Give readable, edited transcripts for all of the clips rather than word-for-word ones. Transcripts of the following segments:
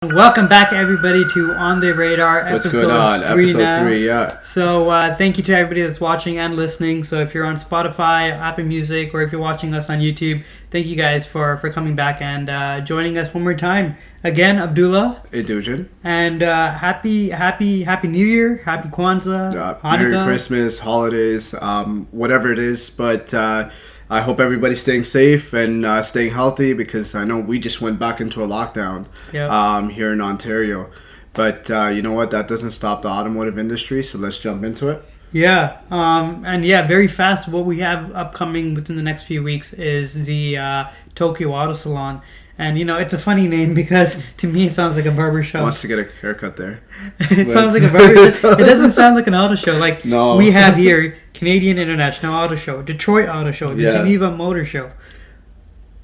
Welcome back, everybody, to On the Radar, What's episode going on? 3 Episode now. 3, yeah. So, thank you to everybody that's watching and listening. So, if you're on Spotify, Apple Music, or if you're watching us on YouTube, thank you guys for coming back and joining us one more time. Again, Abdullah. Indujan. And happy New Year, happy Kwanzaa, Hanukkah. Merry Christmas, holidays, whatever it is. But I hope everybody's staying safe and staying healthy, because I know we just went back into a lockdown here in Ontario. But you know what? That doesn't stop the automotive industry, so let's jump into it. Yeah, very fast. What we have upcoming within the next few weeks is the Tokyo Auto Salon. And, it's a funny name because to me it sounds like a barber shop. Wants to get a haircut there. It sounds like a barber shop. It doesn't sound like an auto show. Like, no. We have here Canadian International Auto Show, Detroit Auto Show, the Geneva Motor Show,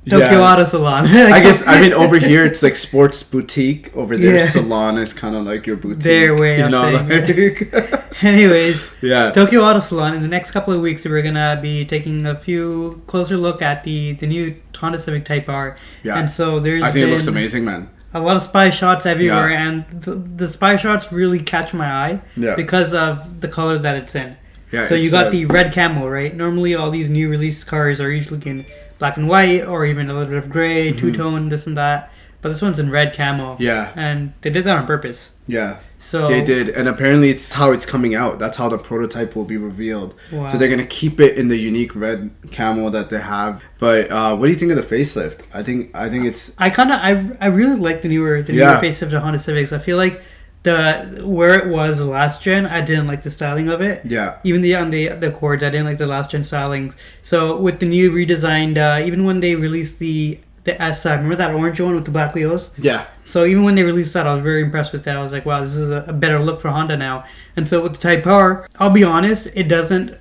Tokyo Auto Salon. Over here it's like sports boutique. Over there, salon is kind of like your boutique. Their way of saying it. Anyways, Tokyo Auto Salon. In the next couple of weeks, we're gonna be taking a few closer look at the new Honda Civic Type R. Yeah, and so I think it looks amazing, man. A lot of spy shots everywhere, and the spy shots really catch my eye because of the color that it's in. Yeah, so you got the red camo, right? Normally, all these new release cars are usually in black and white, or even a little bit of gray, two-tone, this and that. But this one's in red camo. Yeah. And they did that on purpose. Yeah. So they did. And apparently it's how it's coming out. That's how the prototype will be revealed. Wow. So they're going to keep it in the unique red camo that they have. But what do you think of the facelift? I think it's... I really like the newer facelift of Honda Civics. I feel like where it was the last gen, I didn't like the styling of it. Yeah. Even on the Accords, I didn't like the last gen styling. So with the new redesigned, even when they released the S side, remember that orange one with the black wheels? Yeah. So even when they released that, I was very impressed with that. I was like, wow, this is a better look for Honda now. And so with the Type R, I'll be honest, it doesn't,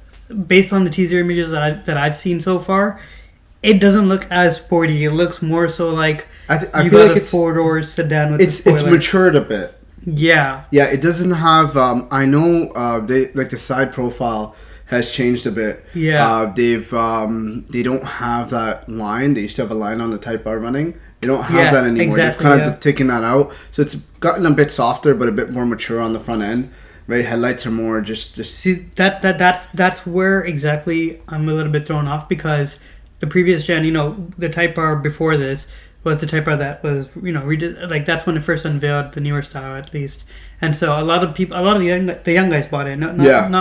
based on the teaser images that I've seen so far, it doesn't look as sporty. It looks more so like I feel like it's 4-door sedan with a spoiler. It's matured a bit. Yeah. Yeah, it doesn't have I know they like the side profile has changed a bit. Yeah. They don't have that line. They used to have a line on the Type R running. They don't have that anymore. Exactly, they've kind of taken that out. So it's gotten a bit softer, but a bit more mature on the front end. Right? Headlights are more just see that's where exactly I'm a little bit thrown off, because the previous gen, the Type R before this was the Type R that was, that's when it first unveiled the newer style, at least. And so a lot of the young guys bought it. Not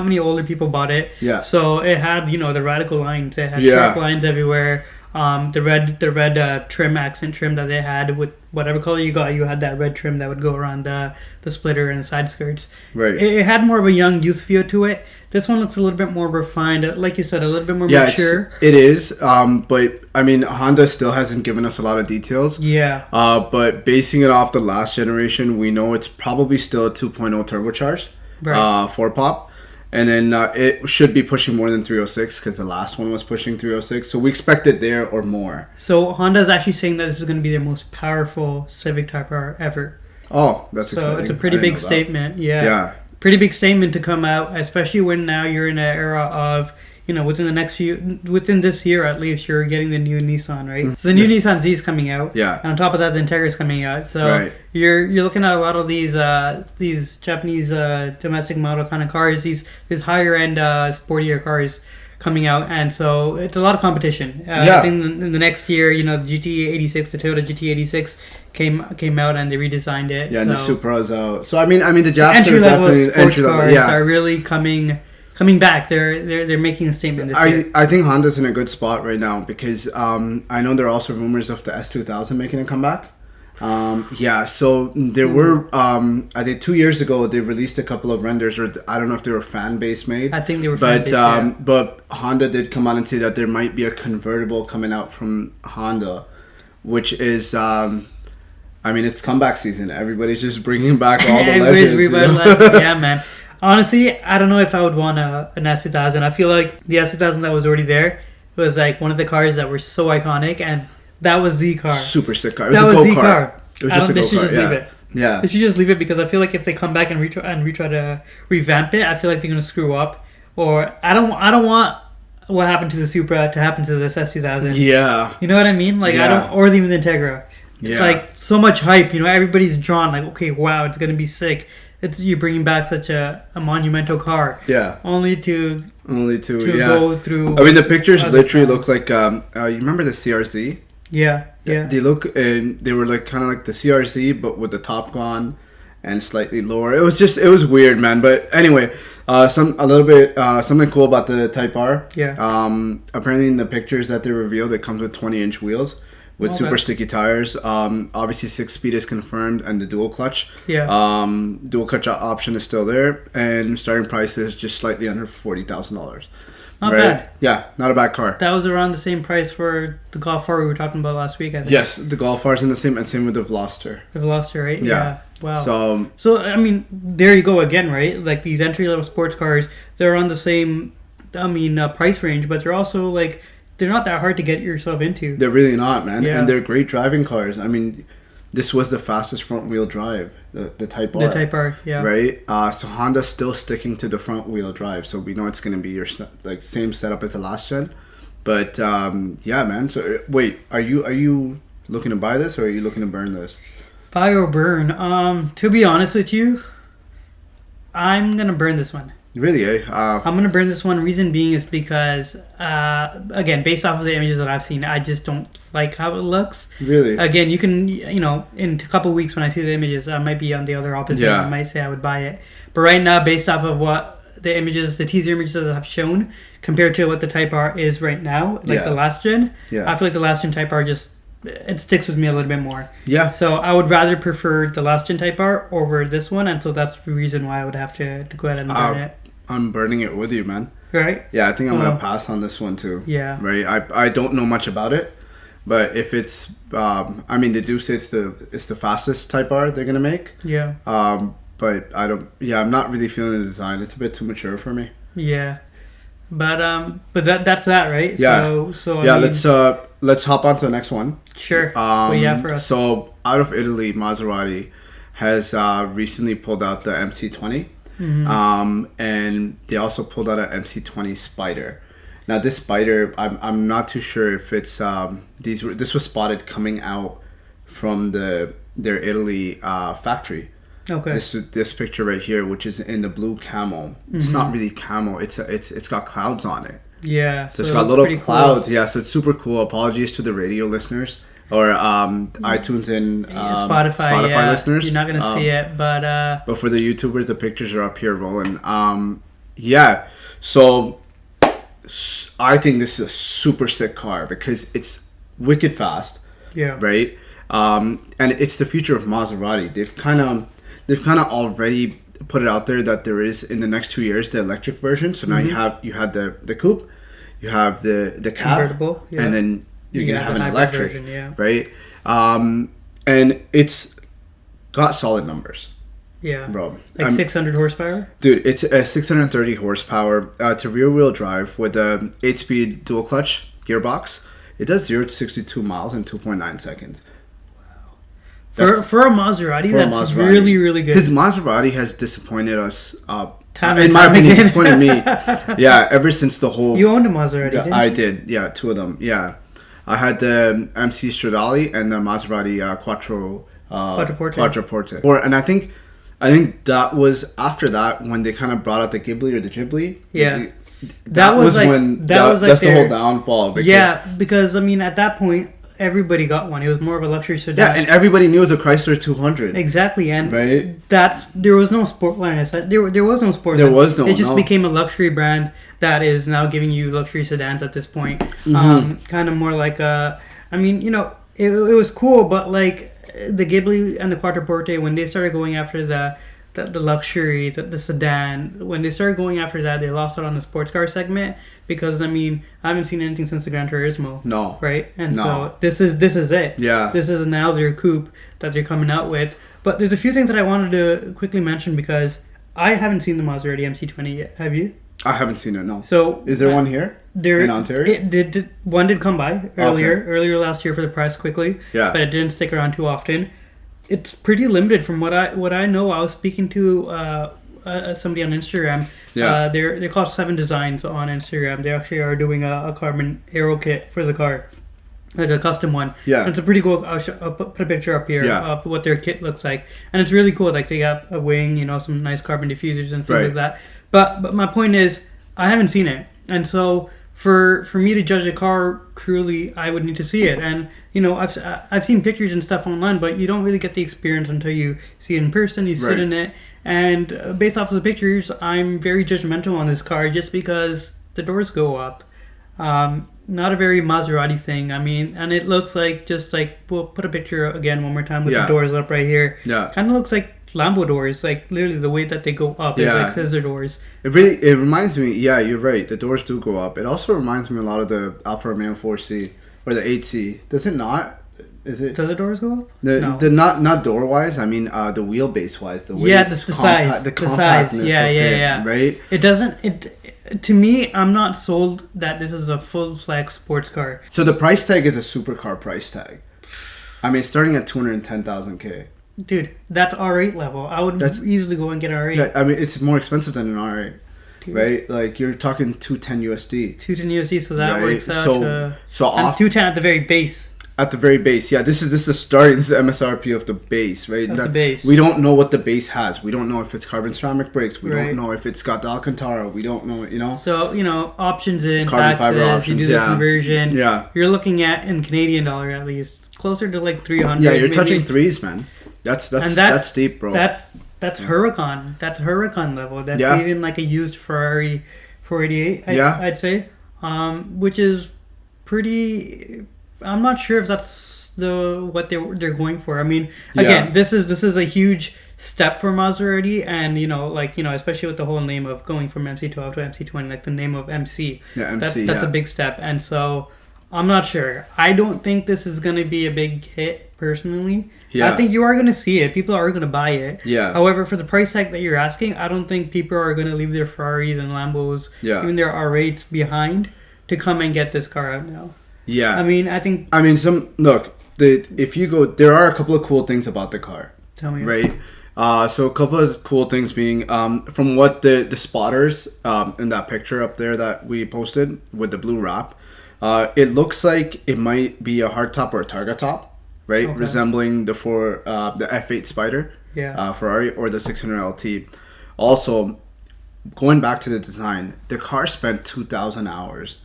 many older people bought it. Yeah. So it had, the radical lines. It had sharp lines everywhere. The red trim, accent trim that they had with whatever color you got, you had that red trim that would go around the splitter and the side skirts. Right. It had more of a young youth feel to it. This one looks a little bit more refined, like you said, a little bit more mature. It is. But I mean, Honda still hasn't given us a lot of details. Yeah. But basing it off the last generation, we know it's probably still a 2.0 turbocharged. Right. 4-pop. And then it should be pushing more than 306, because the last one was pushing 306. So we expect it there or more. So Honda is actually saying that this is going to be their most powerful Civic Type R ever. Oh, that's exciting. So it's a pretty big statement. Yeah. Pretty big statement to come out, especially when now you're in an era of, within this year at least, you're getting the new Nissan, right? Mm-hmm. So the new Nissan Z is coming out. Yeah. And on top of that, the Integra is coming out. So you're looking at a lot of these Japanese domestic model kind of cars, these higher end sportier cars coming out, and so it's a lot of competition. I think in the next year, the GT86, the Toyota GT86 came out and they redesigned it. Yeah, and the Supra's out. So I mean the Japs are definitely sports cars are really coming back. They're making a statement this year. I think Honda's in a good spot right now, because I know there are also rumors of the S2000 making a comeback. So there were I think 2 years ago they released a couple of renders, or I don't know if they were fan base made. I think they were fan based. But Honda did come out and say that there might be a convertible coming out from Honda, which is it's comeback season. Everybody's just bringing back all the legends. Yeah, man. Honestly, I don't know if I would want an S2000. I feel like the S2000 that was already there was like one of the cars that were so iconic, and that was the car. Super sick car. It was a go-kart. It was just a go-kart. They should just leave it. Yeah. They should just leave it, because I feel like if they come back and retry to revamp it, I feel like they're gonna screw up. Or I don't want what happened to the Supra to happen to this S2000. Yeah. You know what I mean? Like I don't, or even the Integra. Yeah. Like, so much hype. You know, everybody's drawn. Like, okay, wow, it's going to be sick. You're bringing back such a monumental car. Yeah. Only to go through. I mean, the pictures literally look like. You remember the CRZ? Yeah. They look, and they were like kind of like the CRZ, but with the top gone and slightly lower. It was weird, man. But anyway, something cool about the Type R. Yeah. Apparently, in the pictures that they revealed, it comes with 20-inch wheels. With super sticky tires. Obviously 6-speed is confirmed, and the dual clutch. Yeah. Dual clutch option is still there, and starting price is just slightly under $40,000. Not bad. Yeah, not a bad car. That was around the same price for the Golf R we were talking about last week, I think. Yes, the Golf R is in the same, and same with the Veloster. The Veloster, right? Yeah. Wow. So I mean, there you go again, right? Like, these entry-level sports cars, they're on the same, price range, but they're also like, they're not that hard to get yourself into. They're really not, man. Yeah. And they're great driving cars. I mean, this was the fastest front-wheel drive, the Type R. The Type R, yeah. Right? So Honda's still sticking to the front-wheel drive, so we know it's going to be your same setup as the last gen. But, yeah, man. So, wait, are you looking to buy this, or are you looking to burn this? Buy or burn? To be honest with you, I'm going to burn this one. Really, eh? I'm going to burn this one. Reason being is because, again, based off of the images that I've seen, I just don't like how it looks. Really? Again, you can, in a couple of weeks when I see the images, I might be on the other opposite. Yeah. I might say I would buy it. But right now, based off of what the teaser images that I've shown, compared to what the Type R is right now, like the last gen, I feel like the last gen Type R it sticks with me a little bit more. Yeah. So I would rather prefer the last gen Type R over this one, and so that's the reason why I would have to go ahead and burn it. I'm burning it with you, man. Right? Yeah, I think I'm gonna pass on this one too. Yeah. Right. I don't know much about it, but if it's, they do say it's the fastest Type R they're gonna make. Yeah. But I don't. Yeah, I'm not really feeling the design. It's a bit too mature for me. Yeah. But that's that, right? Yeah. So yeah. Let's hop on to the next one. Sure. What you have for us? So out of Italy, Maserati has recently pulled out the MC20. Mm-hmm. And they also pulled out an MC20 Spider. Now this Spider, I'm not too sure if it's this was spotted coming out from their Italy factory. Okay. This picture right here, which is in the blue camo, it's not really camo. It's got clouds on it. Yeah. So it's got little clouds. Cool. Yeah. So it's super cool. Apologies to the radio listeners. Or iTunes and Spotify listeners. You're not going to see it, but for the YouTubers, the pictures are up here rolling. Yeah. So I think this is a super sick car because it's wicked fast. Yeah. Right? And it's the future of Maserati. They've kind of already put it out there that there is, in the next 2 years, the electric version. So now you had the coupe, you have the cab, convertible, and then you're going to have an electric version, right? And it's got solid numbers. Yeah. Bro. Like 600 horsepower? Dude, it's a 630 horsepower. It's a rear-wheel drive with a 8-speed dual clutch gearbox. It does 0 to 62 miles in 2.9 seconds. Wow. For a Maserati, that's really, really good. Because Maserati has disappointed us. In my opinion, disappointed me. Yeah, ever since the whole... You owned a Maserati, didn't you? I did. Yeah, 2 of them. Yeah. I had the MC Stradale and the Maserati Quattroporte. And I think that was after that when they kind of brought out the Ghibli or the Ghibli. Yeah. That's the whole downfall. Because at that point, everybody got one. It was more of a luxury sedan. Yeah, and everybody knew it was a Chrysler 200. Exactly, and there was no sport line. There was no sport. There was no. It just became a luxury brand that is now giving you luxury sedans at this point. Kind of more like it was cool, but like the Ghibli and the Quattroporte, when they started going after the luxury, the sedan, when they started going after that, they lost out on the sports car segment because I haven't seen anything since the Gran Turismo. No. Right? And so this is it. Yeah. This is now their coupe that they're coming out with. But there's a few things that I wanted to quickly mention because I haven't seen the Maserati MC20 yet. Have you? I haven't seen it, no. So is there one here in Ontario? One did come by earlier last year for the press quickly. Yeah. But it didn't stick around too often. It's pretty limited from what I know. I was speaking to somebody on Instagram. Yeah. They're called 7 Designs on Instagram. They actually are doing a carbon aero kit for the car. like a custom one. Yeah. And it's a pretty cool. I'll put a picture up here of what their kit looks like, and it's really cool. Like they got a wing, some nice carbon diffusers and things like that. But my point is, I haven't seen it, and so for me to judge a car truly, I would need to see it. And I've seen pictures and stuff online, but you don't really get the experience until you see it in person. You sit in it, and based off of the pictures, I'm very judgmental on this car just because the doors go up. Not a very Maserati thing. I mean, and it looks like we'll put a picture again one more time with the doors up right here. Yeah, kind of looks like Lambo doors, like literally the way that they go up is like scissor doors. It reminds me. Yeah, you're right. The doors do go up. It also reminds me a lot of the Alfa Romeo 4C or the 8C. Does it not? Is it? Does the doors go up? No. The not door wise. I mean, the wheelbase wise. The way the size. The size. Yeah. Right. It doesn't. To me, I'm not sold that this is a full flex sports car. So the price tag is a supercar price tag. I mean, starting at 210,000 K. Dude, that's R8 level. I would easily go and get R8. Yeah, I mean, it's more expensive than an R8. Dude. Right? Like, you're talking 210 USD. 210 USD, so that works out so off 210 at the very base. At the very base, yeah. This is the starting. This is the MSRP of the base, right? The base. We don't know what the base has. We don't know if it's carbon ceramic brakes. We don't know if it's got the Alcantara. We don't know, So, options in, carbon taxes, fiber options, you do the conversion. Yeah. You're looking at, in Canadian dollar at least, closer to like 300. Yeah, you're touching threes, man. That's steep, bro. That's Huracan. That's Huracan level. That's even like a used Ferrari 488, I'd say. Which is pretty... I'm not sure if that's what they're going for. I mean, again, this is a huge step for Maserati, and especially with the whole name of going from MC12 to MC20, like the name of MC. Yeah, MC. That's a big step, and so I'm not sure. I don't think this is going to be a big hit personally. Yeah. I think you are going to see it. People are going to buy it. Yeah. However, for the price tag that you're asking, I don't think people are going to leave their Ferraris and Lambos, even their R8s behind, to come and get this car out now. Yeah. I mean, if you go, there are a couple of cool things about the car. Tell me. Right? So a couple of cool things being, from what the spotters in that picture up there that we posted with the blue wrap, it looks like it might be a hardtop or a Targa top, right? Okay. Resembling the F8 Spider, Ferrari, or the 600 LT. Also, going back to the design, the car spent 2,000 hours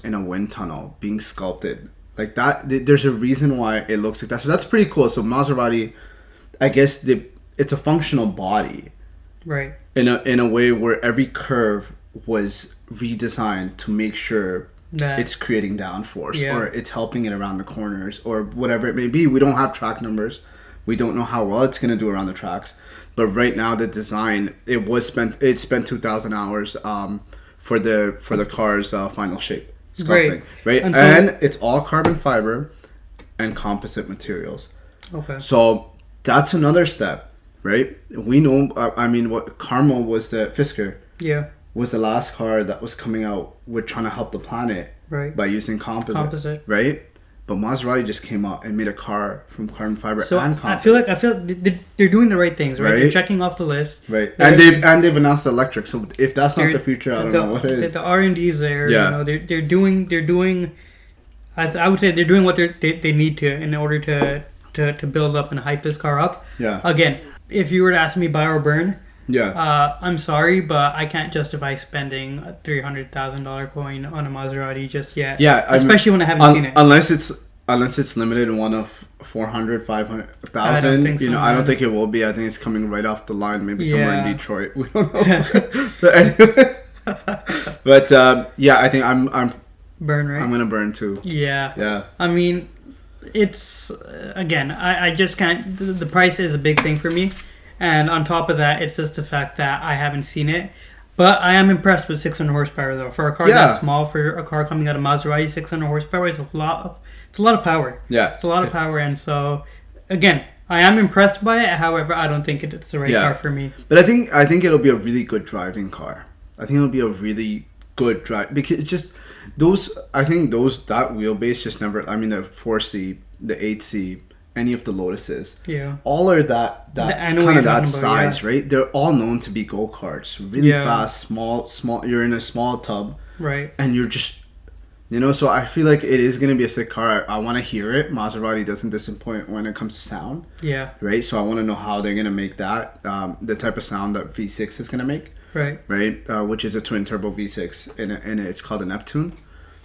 in a wind tunnel being sculpted like that. There's a reason why it looks like that, so that's pretty cool. So Maserati, I guess it's a functional body, right, in a way where every curve was redesigned to make sure that it's creating downforce, or it's helping it around the corners, or whatever it may be. We don't have track numbers, we don't know how well it's going to do around the tracks, but right now the design, it spent 2,000 hours for the car's final shape sculpting, right? And it's all carbon fiber and composite materials. Okay. So that's another step, right? We know. I mean, what Carmo was the Fisker. Yeah. Was the last car that was coming out with trying to help the planet, right? By using composite, right? But Maserati just came out and made a car from carbon fiber and composite. I feel they're doing the right things, right? They're checking off the list, right? And they've announced electric. So if that's not the future, I don't know what is. The R&D's there. Yeah. They're doing. I would say they're doing what they need to in order to build up and hype this car up. Yeah. Again, if you were to ask me buy or burn, yeah. I'm sorry, but I can't justify spending a $300,000 coin on a Maserati just yet. Yeah, especially when I haven't seen it. Unless it's limited in one of 400, 500,000. I don't think it will be. I think it's coming right off the line, maybe somewhere in Detroit. We don't know. But anyway, I think I'm burn, right? I'm gonna burn too. Yeah. Yeah. I mean, it's again, I just can't. The price is a big thing for me. And on top of that, it's just the fact that I haven't seen it. But I am impressed with 600 horsepower, though. For a car that small, for a car coming out of Maserati, 600 horsepower is a lot of power. Yeah. It's a lot of power. And so, again, I am impressed by it. However, I don't think it's the right car for me. But I think it'll be a really good driving car. I think it'll be a really good drive. Because it's just, that wheelbase just never, I mean, the 4C, the 8C, any of the Lotuses, all are that kind of that size, right? They're all known to be go-karts, really fast, small. You're in a small tub, right? And You know, so I feel like it is going to be a sick car. I want to hear it. Maserati doesn't disappoint when it comes to sound. Yeah. Right? So I want to know how they're going to make that, the type of sound that V6 is going to make. Right. Right? Which is a twin-turbo V6, and it's called a Neptune.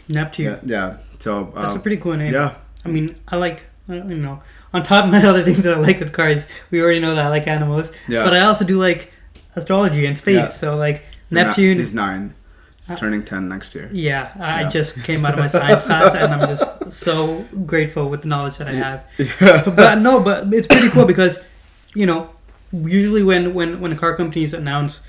Neptune. Yeah. So that's a pretty cool name. Yeah. I mean, I like, you know, on top of my other things that I like with cars, we already know that I like animals. Yeah. But I also do like astrology and space. Yeah. So, like, Neptune. He's 9. He's turning 10 next year. Yeah. I just came out of my science class, and I'm just so grateful with the knowledge that I have. Yeah. But it's pretty cool because, you know, usually when a car companies announce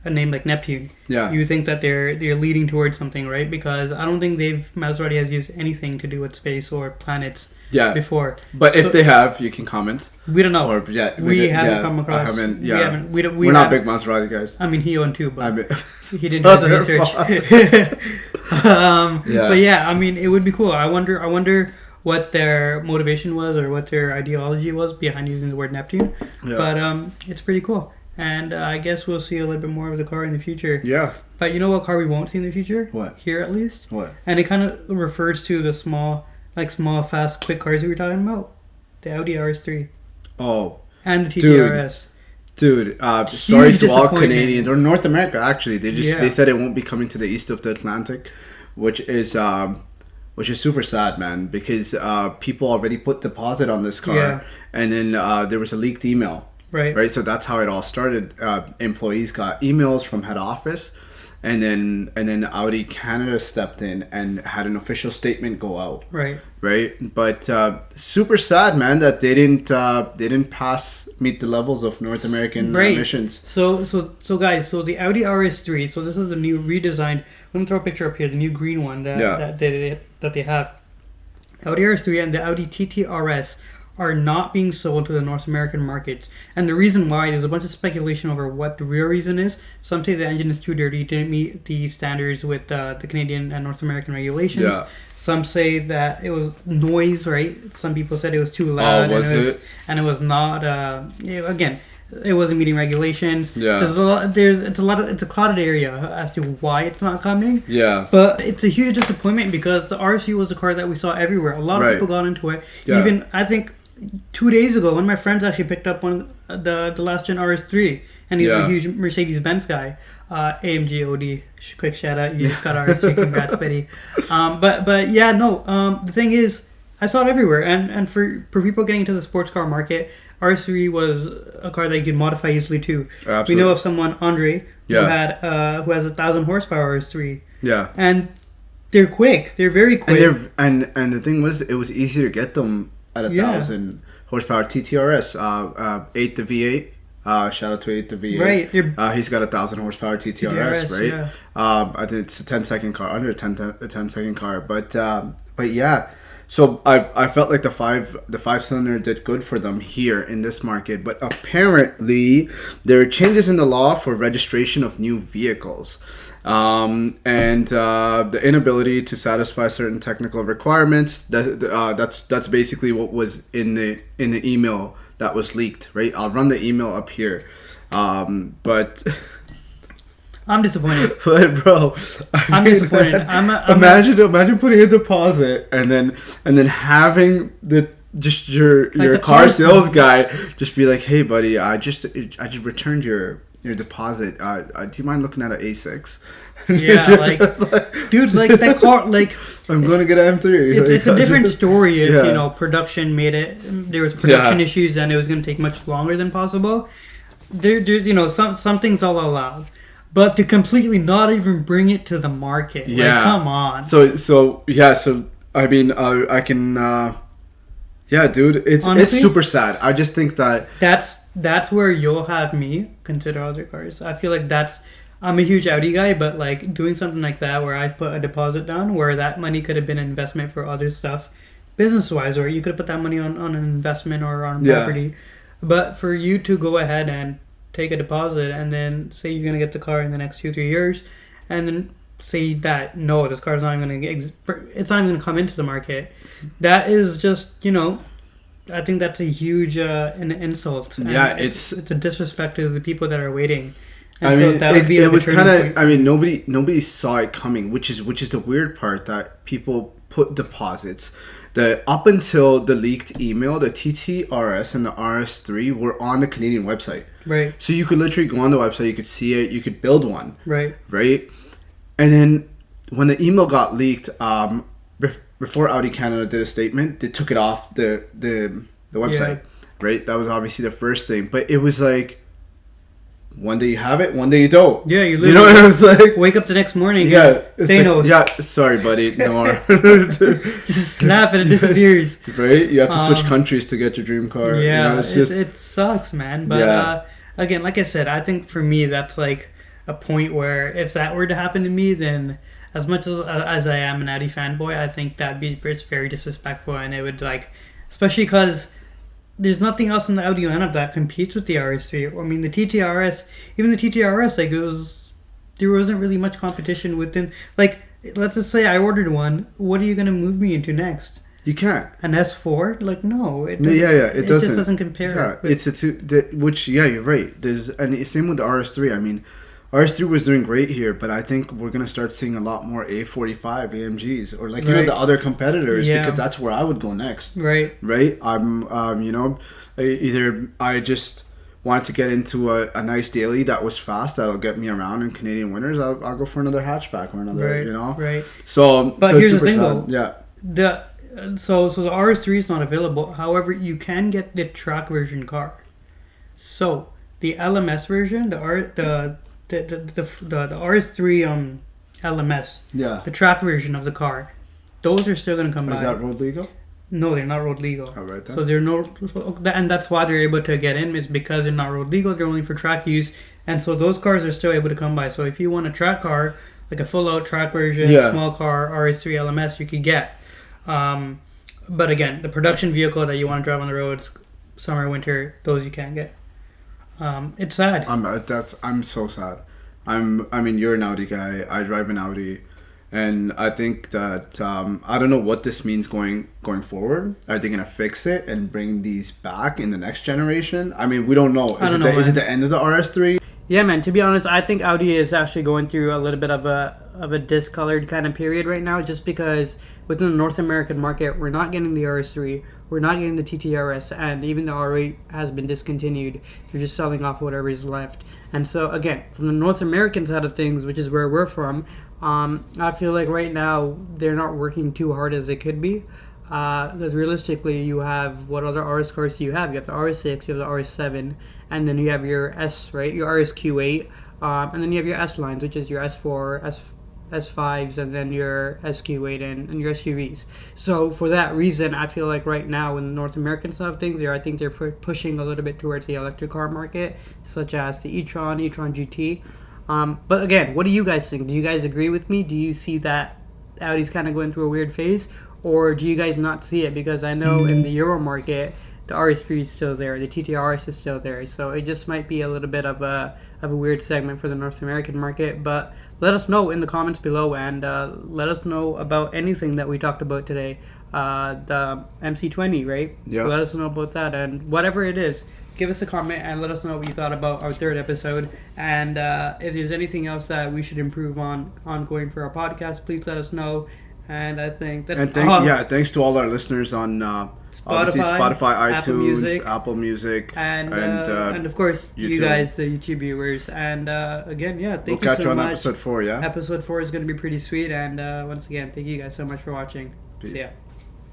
a name like Neptune, you think that they're leading towards something, right? Because I don't think Maserati has used anything to do with space or planets before. But if they have, you can comment. We don't know. Or we haven't come across. I haven't. Yeah, we're not big Maserati guys. I mean, he owned 2, but he didn't do the research. But yeah, I mean, it would be cool. I wonder what their motivation was or what their ideology was behind using the word Neptune. Yeah. But it's pretty cool. And I guess we'll see a little bit more of the car in the future. Yeah. But you know what car we won't see in the future? What? Here at least? What? And it kind of refers to the small, fast, quick cars we were talking about. The Audi RS3. Oh. And the TTRS. Dude, sorry to all Canadians, or North America actually. They said it won't be coming to the east of the Atlantic, which is super sad, man, because people already put deposit on this car, and then there was a leaked email. Right. So that's how it all started. Employees got emails from head office, and then Audi Canada stepped in and had an official statement go out. Right. But super sad, man, that they didn't meet the levels of North American emissions. So guys, the Audi RS3. So this is the new redesigned. Let me throw a picture up here. The new green one that they have. Audi RS3 and the Audi TTRS are not being sold to the North American markets. And the reason why, there's a bunch of speculation over what the real reason is. Some say the engine is too dirty, didn't meet the standards with the Canadian and North American regulations. Yeah. Some say that it was noise, right? Some people said it was too loud. And it was not, again, it wasn't meeting regulations. Yeah. It's a clouded area as to why it's not coming. Yeah. But it's a huge disappointment because the RS3 was a car that we saw everywhere. A lot of people got into it. Yeah. Even, I think, 2 days ago, one of my friends actually picked up the last gen RS3, and he's a huge Mercedes-Benz guy. AMG Audi, quick shout out, you just got RS3, congrats, buddy. The thing is, I saw it everywhere, and for people getting into the sports car market, RS3 was a car that you could modify easily too. Absolutely. We know of someone, Andre, who has 1,000 horsepower RS3. Yeah, and they're quick. They're very quick. And the thing was, it was easy to get them at 1,000 horsepower. TTRS, 8 to V8. Shout out to 8 to V8. Right. He's got 1,000 horsepower TTRS, right? Yeah. I think it's a 10-second car, under a 10-second car. But yeah. So I felt like the five cylinder did good for them here in this market, but apparently there are changes in the law for registration of new vehicles, and the inability to satisfy certain technical requirements. That's basically what was in the email that was leaked. Right, I'll run the email up here, but. I'm disappointed. But bro, I'm disappointed. Imagine putting a deposit and then having your car sales guy just be like, "Hey, buddy, I just returned your deposit. Do you mind looking at an A6?" Yeah, dude, like that car, like I'm going to get an M3. It's a different story if production made it. There was production issues and it was going to take much longer than possible. There's some things I'll allow. But to completely not even bring it to the market, like, come on. So I mean, I can, dude, honestly, it's super sad. I just think that's where you'll have me consider other cars. I feel like I'm a huge Audi guy, but like doing something like that where I put a deposit down, where that money could have been an investment for other stuff, business wise, or you could have put that money on an investment or on property. But for you to go ahead and take a deposit and then say you're going to get the car in the next 2-3 years and then say that no, this car's not even going to it's not even going to come into the market. That is just, I think that's a huge an insult. And it's a disrespect to the people that are waiting. And it was kind of. I mean, nobody saw it coming, which is the weird part, that people put deposits. That up until the leaked email, the TTRS and the RS3 were on the Canadian website. Right. So you could literally go on the website, you could see it, you could build one. Right. Right. And then when the email got leaked, before Audi Canada did a statement, they took it off the website. Yeah. Right. That was obviously the first thing, but it was like, one day you have it, one day you don't. Yeah, you literally, you know what I was like? Wake up the next morning. Yeah, Thanos. Like, yeah, sorry, buddy, no more. Just snap and it disappears. Right? You have to switch countries to get your dream car. Yeah, you know, it sucks, man. But again, like I said, I think for me that's like a point where if that were to happen to me, then as much as I am an Audi fanboy, I think that'd be very disrespectful, and it would like, especially because there's nothing else in the Audi lineup that competes with the RS3. I mean, the TTRS, even the TTRS, like there wasn't really much competition within. Like, let's just say I ordered one. What are you gonna move me into next? You can't. An S4? Like, no. It doesn't. just doesn't compare. Yeah, it's a two. Which you're right. And same with the RS3. I mean, RS3 was doing great here, but I think we're gonna start seeing a lot more A45 AMGs or like the other competitors, because that's where I would go next. Right. I'm either I just wanted to get into a nice daily that was fast, that'll get me around in Canadian winters. I'll go for another hatchback or another. Right. So, but here's the thing, though. Yeah. So the RS3 is not available. However, you can get the track version car. So the LMS version, the RS3 LMS, the track version of the car, those are still going to come by. Is that road legal? No, they're not road legal. Oh, right then. So they're and that's why they're able to get in, is because they're not road legal. They're only for track use, and so those cars are still able to come by. So if you want a track car, like a full out track version, small car RS3 LMS, you could get. But again, the production vehicle that you want to drive on the roads, summer, winter, those you can't get. It's sad. I'm so sad. I mean, you're an Audi guy. I drive an Audi, and I think that I don't know what this means going forward. Are they gonna fix it and bring these back in the next generation? I mean, we don't know. Is it the end of the RS3? Yeah, man. To be honest, I think Audi is actually going through a little bit of a discolored kind of period right now, just because within the North American market, we're not getting the RS3, we're not getting the TTRS, and even the R8 has been discontinued. They're just selling off whatever is left. And so, again, from the North American side of things, which is where we're from, I feel like right now they're not working too hard as they could be. Because realistically, you have, what other RS cars do you have? You have the RS6, you have the RS7, and then you have your S, right? Your RSQ8, and then you have your S lines, which is your S4, S5s, and then your SQ8 and your SUVs. So for that reason, I feel like right now in the North American side of things, I think they're pushing a little bit towards the electric car market, such as the e-tron GT. But again, what do you guys think? Do you guys agree with me? Do you see that Audi's kind of going through a weird phase? Or do you guys not see it? Because I know in the Euro market, the RS3 is still there, the TTRS is still there. So it just might be a little bit of a weird segment for the North American market. But let us know in the comments below, and let us know about anything that we talked about today. The MC20, right? Yeah. Let us know about that, and whatever it is, give us a comment and let us know what you thought about our third episode. And if there's anything else that we should improve on ongoing for our podcast, please let us know. And I think that's thanks to all our listeners on Spotify, iTunes, Apple Music, and of course YouTube. You guys, the YouTube viewers. And again, thank you so much. We'll catch you on episode 4. Yeah, episode 4 is going to be pretty sweet. And once again, thank you guys so much for watching. Peace. See ya.